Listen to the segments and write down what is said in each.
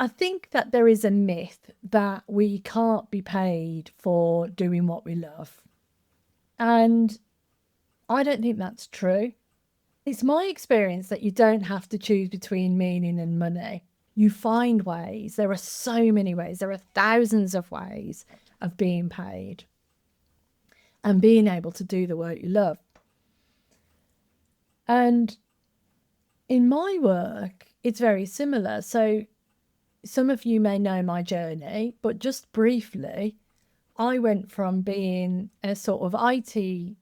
I think that there is a myth that we can't be paid for doing what we love. And I don't think that's true. It's my experience that you don't have to choose between meaning and money. You find ways. There are so many ways. There are thousands of ways of being paid and being able to do the work you love. And in my work, it's very similar. So some of you may know my journey, but just briefly, I went from being a sort of IT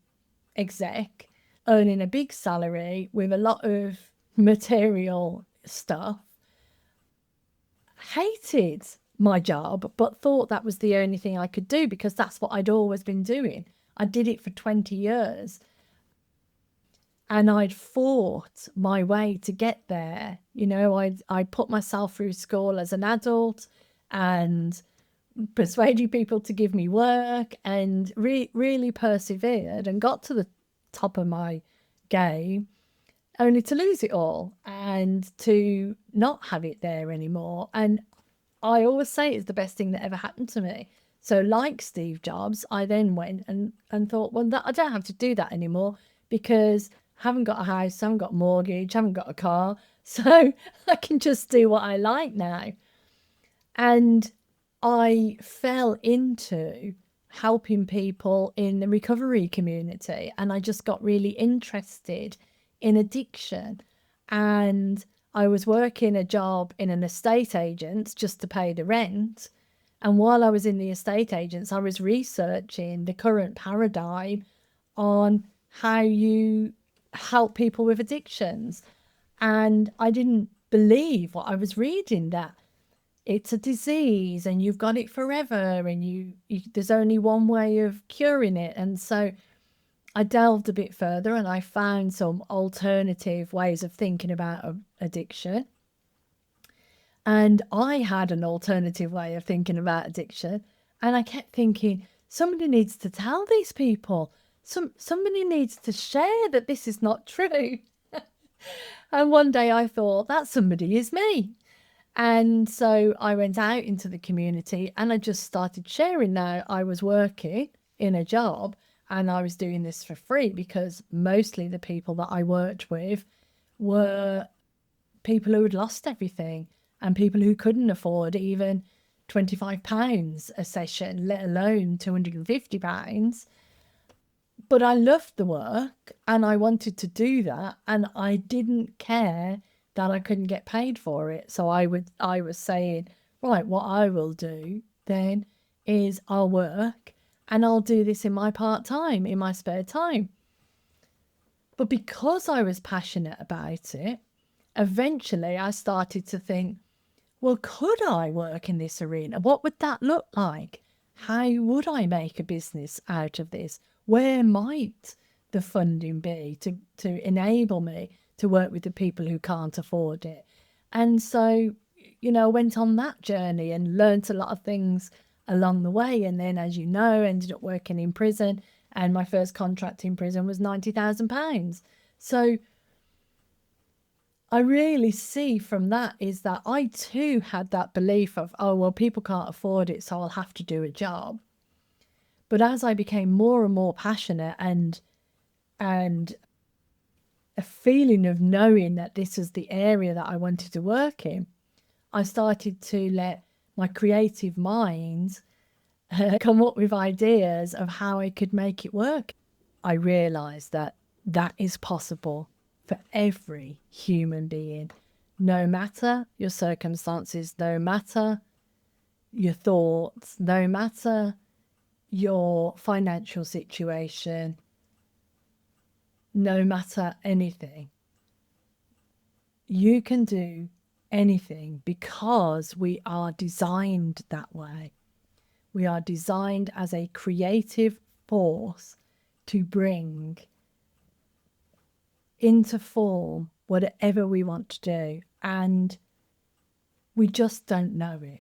exec, earning a big salary with a lot of material stuff, hated my job, but thought that was the only thing I could do because that's what I'd always been doing. I did it for 20 years and I'd fought my way to get there. You know, I put myself through school as an adult and persuaded people to give me work and really persevered and got to the top of my game, only to lose it all and to not have it there anymore. And I always say it's the best thing that ever happened to me. So like Steve Jobs, I then went and thought, well, I don't have to do that anymore because I haven't got a house, I haven't got a mortgage, I haven't got a car. So I can just do what I like now. And I fell into helping people in the recovery community. And I just got really interested in addiction. And I was working a job in an estate agent just to pay the rent. And while I was in the estate agents, I was researching the current paradigm on how you help people with addictions. And I didn't believe what I was reading, that it's a disease and you've got it forever and you there's only one way of curing it. And so I delved a bit further and I found some alternative ways of thinking about addiction. And I had an alternative way of thinking about addiction. And I kept thinking, somebody needs to tell these people. Somebody needs to share that this is not true. And one day I thought, that somebody is me. And so I went out into the community and I just started sharing. Now I was working in a job and I was doing this for free because mostly the people that I worked with were people who had lost everything and people who couldn't afford even £25 a session, let alone £250. But I loved the work and I wanted to do that, and I didn't care that I couldn't get paid for it. So I was saying, right, what I will do then is I'll work and I'll do this in my part-time, in my spare time. But because I was passionate about it, eventually I started to think, well, could I work in this arena? What would that look like? How would I make a business out of this? Where might the funding be to enable me to work with the people who can't afford it? And so, you know, I went on that journey and learnt a lot of things along the way. And then, as you know, ended up working in prison. And my first contract in prison was £90,000. So I really see from that is that I too had that belief of, oh, well, people can't afford it, so I'll have to do a job. But as I became more and more passionate and a feeling of knowing that this is the area that I wanted to work in, I started to let my creative mind come up with ideas of how I could make it work. I realized that that is possible for every human being, no matter your circumstances, no matter your thoughts, no matter your financial situation, no matter anything. You can do anything because we are designed that way. We are designed as a creative force to bring into form whatever we want to do, and we just don't know it.